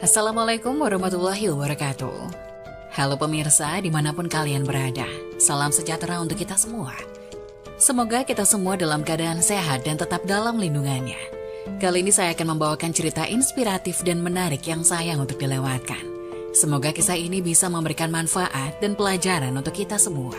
Assalamualaikum warahmatullahi wabarakatuh. Halo pemirsa dimanapun kalian berada, salam sejahtera untuk kita semua. Semoga kita semua dalam keadaan sehat dan tetap dalam lindungannya. Kali ini saya akan membawakan cerita inspiratif dan menarik yang sayang untuk dilewatkan. Semoga kisah ini bisa memberikan manfaat dan pelajaran untuk kita semua.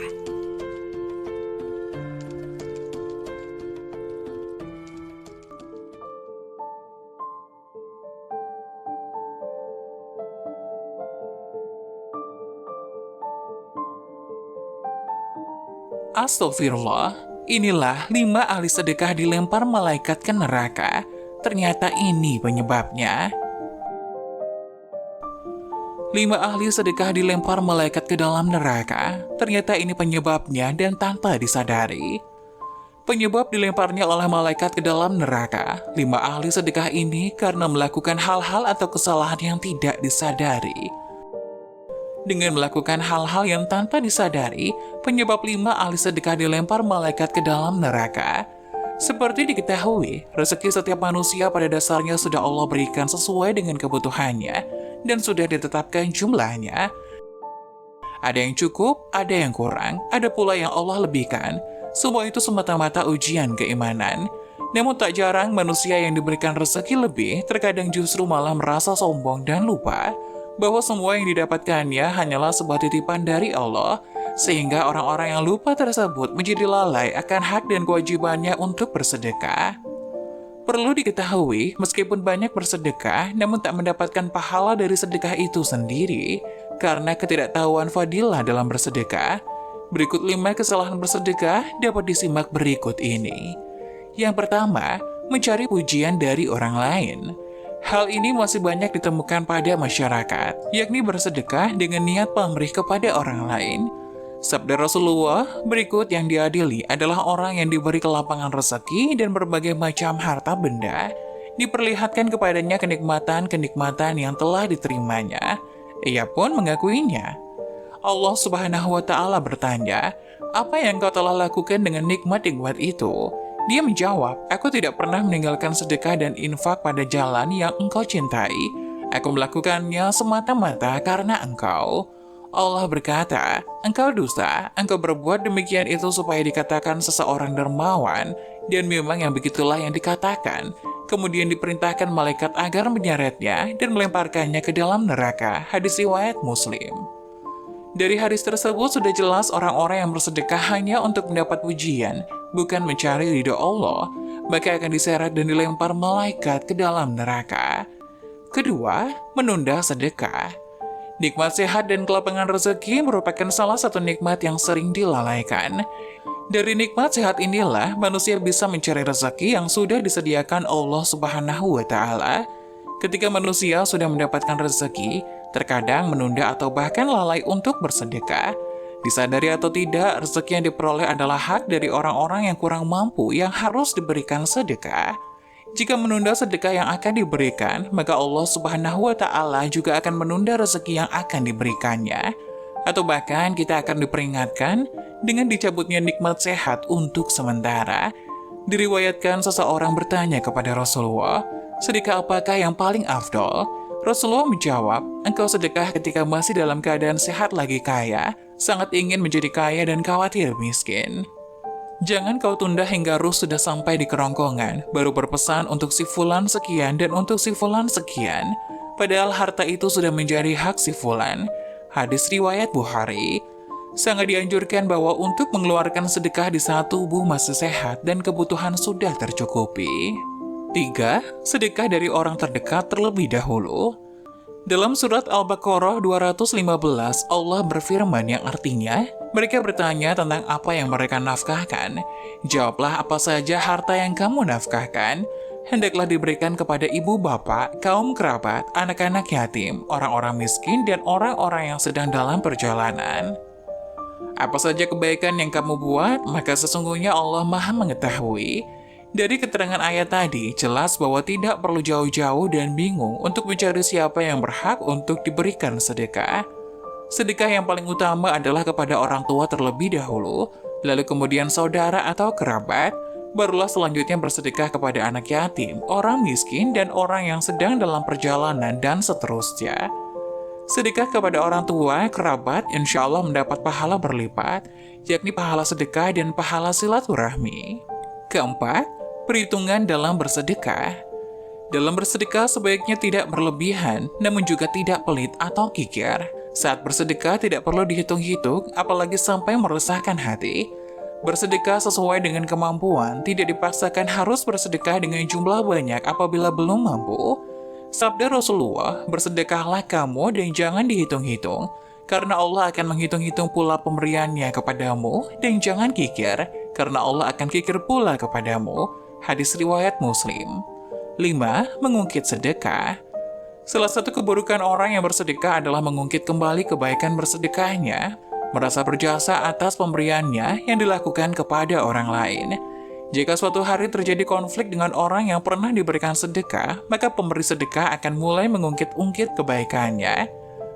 Astagfirullah, inilah 5 ahli sedekah dilempar malaikat ke neraka. Ternyata ini penyebabnya. 5 ahli sedekah dilempar malaikat ke dalam neraka. Ternyata ini penyebabnya dan tanpa disadari. Penyebab dilemparnya oleh malaikat ke dalam neraka, 5 ahli sedekah ini karena melakukan hal-hal atau kesalahan yang tidak disadari. Dengan melakukan hal-hal yang tanpa disadari, penyebab 5 ahli sedekah dilempar malaikat ke dalam neraka. Seperti diketahui, rezeki setiap manusia pada dasarnya sudah Allah berikan sesuai dengan kebutuhannya, dan sudah ditetapkan jumlahnya. Ada yang cukup, ada yang kurang, ada pula yang Allah lebihkan. Semua itu semata-mata ujian keimanan. Namun tak jarang manusia yang diberikan rezeki lebih, terkadang justru malah merasa sombong dan lupa bahwa semua yang didapatkannya hanyalah sebuah titipan dari Allah, sehingga orang-orang yang lupa tersebut menjadi lalai akan hak dan kewajibannya untuk bersedekah. Perlu diketahui, meskipun banyak bersedekah, namun tak mendapatkan pahala dari sedekah itu sendiri, karena ketidaktahuan fadilah dalam bersedekah. Berikut 5 kesalahan bersedekah dapat disimak berikut ini. Yang pertama, mencari pujian dari orang lain. Hal ini masih banyak ditemukan pada masyarakat, yakni bersedekah dengan niat pamrih kepada orang lain. Sabda Rasulullah berikut yang diadili adalah orang yang diberi kelapangan rezeki dan berbagai macam harta benda, diperlihatkan kepadanya kenikmatan-kenikmatan yang telah diterimanya. Ia pun mengakuinya. Allah Subhanahu wa Ta'ala bertanya, "Apa yang kau telah lakukan dengan nikmat-nikmat itu?" Dia menjawab, "Aku tidak pernah meninggalkan sedekah dan infak pada jalan yang engkau cintai. Aku melakukannya semata-mata karena engkau." Allah berkata, "Engkau dusta, engkau berbuat demikian itu supaya dikatakan seseorang dermawan, dan memang yang begitulah yang dikatakan." Kemudian diperintahkan malaikat agar menyeretnya dan melemparkannya ke dalam neraka. Hadis riwayat Muslim. Dari hadis tersebut sudah jelas orang-orang yang bersedekah hanya untuk mendapat pujian, bukan mencari ridho Allah, maka akan diseret dan dilempar malaikat ke dalam neraka. Kedua, menunda sedekah. Nikmat sehat dan kelapangan rezeki merupakan salah satu nikmat yang sering dilalaikan. Dari nikmat sehat inilah manusia bisa mencari rezeki yang sudah disediakan Allah Subhanahu wa Ta'ala. Ketika manusia sudah mendapatkan rezeki, terkadang menunda atau bahkan lalai untuk bersedekah. Disadari atau tidak, rezeki yang diperoleh adalah hak dari orang-orang yang kurang mampu yang harus diberikan sedekah. Jika menunda sedekah yang akan diberikan, maka Allah Subhanahu wa Ta'ala juga akan menunda rezeki yang akan diberikannya. Atau bahkan kita akan diperingatkan dengan dicabutnya nikmat sehat untuk sementara. Diriwayatkan seseorang bertanya kepada Rasulullah, "Sedekah apakah yang paling afdol?" Rasulullah menjawab, "Engkau sedekah ketika masih dalam keadaan sehat lagi kaya, sangat ingin menjadi kaya dan khawatir miskin. Jangan kau tunda hingga ruh sudah sampai di kerongkongan, baru berpesan untuk si fulan sekian dan untuk si fulan sekian, padahal harta itu sudah menjadi hak si fulan." Hadis riwayat Bukhari. Sangat dianjurkan bahwa untuk mengeluarkan sedekah di saat tubuh masih sehat dan kebutuhan sudah tercukupi. 3. Sedekah dari orang terdekat terlebih dahulu. Dalam surat Al-Baqarah 215, Allah berfirman yang artinya, mereka bertanya tentang apa yang mereka nafkahkan. Jawablah apa saja harta yang kamu nafkahkan. Hendaklah diberikan kepada ibu bapak, kaum kerabat, anak-anak yatim, orang-orang miskin, dan orang-orang yang sedang dalam perjalanan. Apa saja kebaikan yang kamu buat, maka sesungguhnya Allah Maha mengetahui. Dari keterangan ayat tadi, jelas bahwa tidak perlu jauh-jauh dan bingung untuk mencari siapa yang berhak untuk diberikan sedekah. Sedekah yang paling utama adalah kepada orang tua terlebih dahulu, lalu kemudian saudara atau kerabat, Barulah selanjutnya bersedekah kepada anak yatim, orang miskin, dan orang yang sedang dalam perjalanan, dan seterusnya. Sedekah kepada orang tua, kerabat, insya Allah mendapat pahala berlipat, yakni pahala sedekah dan pahala silaturahmi. Keempat, perhitungan dalam bersedekah. Dalam bersedekah sebaiknya tidak berlebihan, namun juga tidak pelit atau kikir. Saat bersedekah tidak perlu dihitung-hitung, apalagi sampai meresahkan hati. Bersedekah sesuai dengan kemampuan, tidak dipaksakan harus bersedekah dengan jumlah banyak apabila belum mampu. Sabda Rasulullah, bersedekahlah kamu dan jangan dihitung-hitung, karena Allah akan menghitung-hitung pula pemberiannya kepadamu, dan jangan kikir, karena Allah akan kikir pula kepadamu. Hadis riwayat Muslim. 5. Mengungkit sedekah. Salah satu keburukan orang yang bersedekah adalah mengungkit kembali kebaikan bersedekahnya, merasa berjasa atas pemberiannya yang dilakukan kepada orang lain. Jika suatu hari terjadi konflik dengan orang yang pernah diberikan sedekah, maka pemberi sedekah akan mulai mengungkit-ungkit kebaikannya.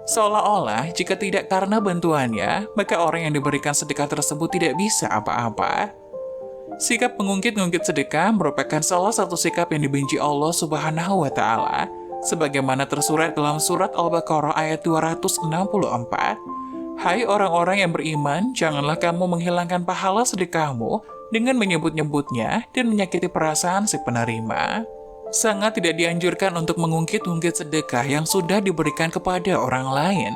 Seolah-olah jika tidak karena bantuannya, maka orang yang diberikan sedekah tersebut tidak bisa apa-apa. Sikap mengungkit-ungkit sedekah merupakan salah satu sikap yang dibenci Allah Subhanahu wa Ta'ala, sebagaimana tersurat dalam surat Al-Baqarah ayat 264. Hai orang-orang yang beriman, janganlah kamu menghilangkan pahala sedekahmu dengan menyebut-nyebutnya dan menyakiti perasaan si penerima. Sangat tidak dianjurkan untuk mengungkit-ungkit sedekah yang sudah diberikan kepada orang lain.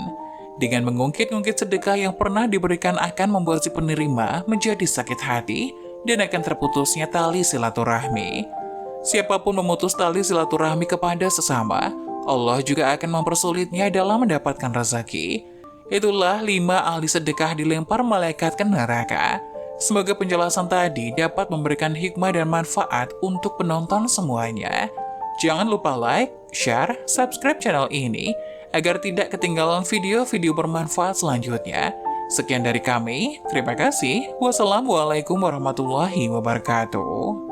Dengan mengungkit-ungkit sedekah yang pernah diberikan akan membuat si penerima menjadi sakit hati dan akan terputusnya tali silaturahmi. Siapapun memutus tali silaturahmi kepada sesama, Allah juga akan mempersulitnya dalam mendapatkan rezeki. Itulah 5 ahli sedekah dilempar malaikat ke neraka. Semoga penjelasan tadi dapat memberikan hikmah dan manfaat untuk penonton semuanya. Jangan lupa like, share, subscribe channel ini agar tidak ketinggalan video-video bermanfaat selanjutnya. Sekian dari kami, terima kasih. Wassalamualaikum warahmatullahi wabarakatuh.